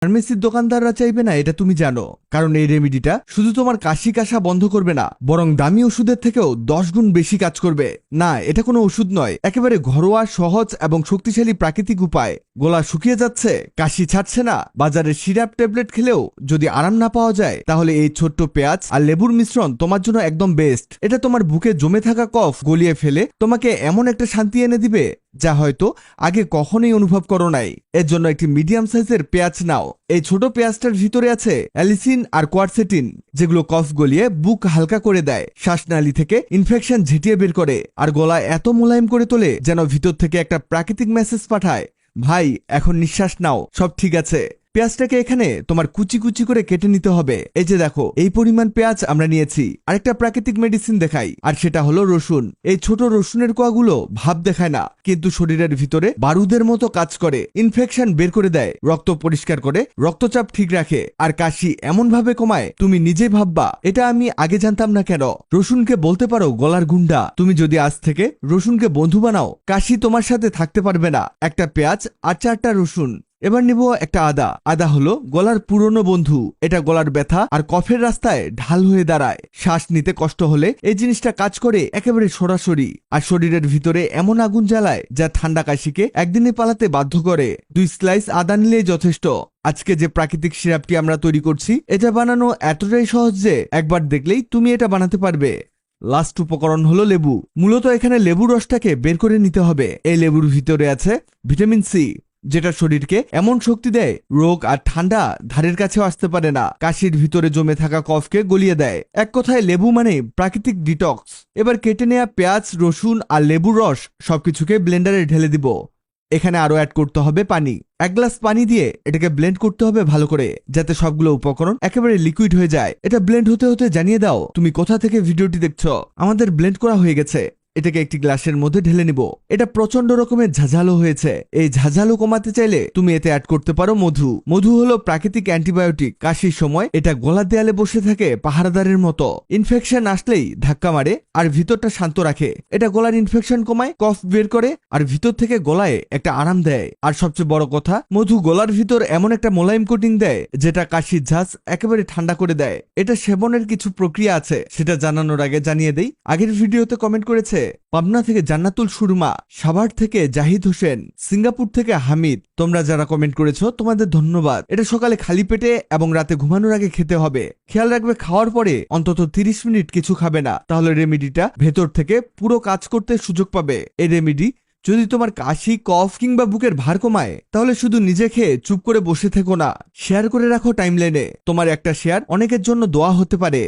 ফার্মেসির দোকানদাররা চাইবে না এটা তুমি জানো, কারণ এই রেমেডিটা শুধু তোমার কাশি কাশা বন্ধ করবে না, বরং দামি ওষুধের থেকেও 10 গুণ বেশি কাজ করবে। না, এটা কোনো ওষুধ নয়, একেবারে ঘরোয়া, সহজ এবং শক্তিশালী প্রাকৃতিক উপায়। গলা শুকিয়ে যাচ্ছে, কাশি ছাড়ছে না, বাজারের সিরাপ ট্যাবলেট খেলেও যদি আরাম না পাওয়া যায়, তাহলে এই ছোট্ট পেঁয়াজ আর লেবুর মিশ্রণ তোমার জন্য একদম বেস্ট। এটা তোমার বুকে জমে থাকা কফ গলিয়ে ফেলে তোমাকে এমন একটা শান্তি এনে দিবে যা হয়তো আগে কখনোই অনুভব করো নাই। এর জন্য একটি মিডিয়াম সাইজের পেঁয়াজ নাও। এই ছোট পেঁয়াজটার ভিতরে আছে অ্যালিসিন আর কোয়ারসেটিন, যেগুলো কফ গলিয়ে বুক হালকা করে দেয়, শ্বাসনালী থেকে ইনফেকশন ঝেঁটিয়ে বের করে, আর গলা এত মোলায়েম করে তোলে যেন ভিতর থেকে একটা প্রাকৃতিক মেসেজ পাঠায়, ভাই এখন নিঃশ্বাস নাও, সব ঠিক আছে। পেঁয়াজটাকে এখানে তোমার কুচি কুচি করে কেটে নিতে হবে। এই যে দেখো, এই পরিমাণ পেঁয়াজ আমরা নিয়েছি। আরেকটা প্রাকৃতিক মেডিসিন দেখাই, আর সেটা হলো রসুন। এই ছোট রসুনের কোয়াগুলো ভাব দেখায় না, কিন্তু শরীরের ভিতরে বারুদের মতো কাজ করে, ইনফেকশন বের করে দেয়, রক্ত পরিষ্কার করে, রক্তচাপ ঠিক রাখে, আর কাশি এমন ভাবে কমায় তুমি নিজে ভাববা এটা আমি আগে জানতাম না কেন। রসুনকে বলতে পারো গলার গুন্ডা। তুমি যদি আজ থেকে রসুনকে বন্ধু বানাও, কাশি তোমার সাথে থাকতে পারবে না। একটা পেঁয়াজ আর 4টা রসুন। এবার নিব একটা আদা। আদা হলো গলার পুরনো বন্ধু। এটা গলার ব্যথা আর কফের রাস্তায় ঢাল হয়ে দাঁড়ায়। শ্বাস নিতে কষ্ট হলে এই জিনিসটা কাজ করে একেবারে সরাসরি, আর শরীরের ভিতরে এমন আগুন জ্বালায় যা ঠান্ডা কাশিকে একদিনে পালাতে বাধ্য করে। 2 স্লাইস আদা নিলেই যথেষ্ট। আজকে যে প্রাকৃতিক সিরাপটি আমরা তৈরি করছি, এটা বানানো এতটাই সহজ যে একবার দেখলেই তুমি এটা বানাতে পারবে। লাস্ট উপকরণ হলো লেবু। মূলত এখানে লেবুর রসটাকে বের করে নিতে হবে। এই লেবুর ভিতরে আছে ভিটামিন সি, যেটা শরীরকে এমন শক্তি দেয় রোগ আর ঠান্ডা ধারের কাছেও আসতে পারে না। কাশির ভিতরে জমে থাকা কফকে গলিয়ে দেয়। এক কথায় লেবু মানে প্রাকৃতিক ডিটক্স। এবার কেটে নেওয়া পেঁয়াজ, রসুন আর লেবুর রস সবকিছুকে ব্লেন্ডারে ঢেলে দিব। এখানে আরো অ্যাড করতে হবে পানি। 1 গ্লাস পানি দিয়ে এটাকে ব্লেন্ড করতে হবে ভালো করে, যাতে সবগুলো উপকরণ একেবারে লিকুইড হয়ে যায়। এটা ব্লেন্ড হতে হতে জানিয়ে দাও তুমি কোথা থেকে ভিডিওটি দেখছো। আমাদের ব্লেন্ড করা হয়ে গেছে। এটাকে একটি গ্লাসের মধ্যে ঢেলে নিব। এটা প্রচন্ড রকমের ঝাঁঝালো হয়েছে। এই ঝাঁঝালো কমাতে চাইলে তুমি এতে অ্যাড করতে পারো মধু। মধু হলো প্রাকৃতিক অ্যান্টিবায়োটিক। কাশির সময় এটা গলার দেয়ালে বসে থাকে পাহারাদারের মতো। ইনফেকশন আসলেই ধাক্কা মারে আর ভিতরটা শান্ত রাখে। এটা গলার ইনফেকশন কমায়, কফ বের করে, আর ভিতর থেকে গলায় একটা আরাম দেয়। আর সবচেয়ে বড় কথা, মধু গলার ভিতর এমন একটা মোলায়েম কোটিং দেয় যেটা কাশির ঝাঁজ একেবারে ঠান্ডা করে দেয়। এটা সেবনের কিছু প্রক্রিয়া আছে, সেটা জানানোর আগে জানিয়ে দেই। আগের ভিডিওতে কমেন্ট করেছে পাবনা থেকে জান্নাতুল সুরমা, সাভার থেকে জাহিদ হোসেন, সিঙ্গাপুর থেকে হামিদ। তোমরা যারা কমেন্ট করেছো তোমাদের ধন্যবাদ। এটা সকালে খালি পেটে এবং রাতে ঘুমানোর আগে খেতে হবে। খেয়াল রাখবে খাওয়ার পরে অন্তত 30 মিনিট কিছু খাবে না, তাহলে রেমেডিটা ভেতর থেকে পুরো কাজ করতে সুযোগ পাবে। এই রেমেডি যদি তোমার কাশি, কফ কিংবা বুকের ভার কমায়, তাহলে শুধু নিজে খেয়ে চুপ করে বসে থেকো না, শেয়ার করে রাখো টাইমলাইনে। তোমার একটা শেয়ার অনেকের জন্য দোয়া হতে পারে।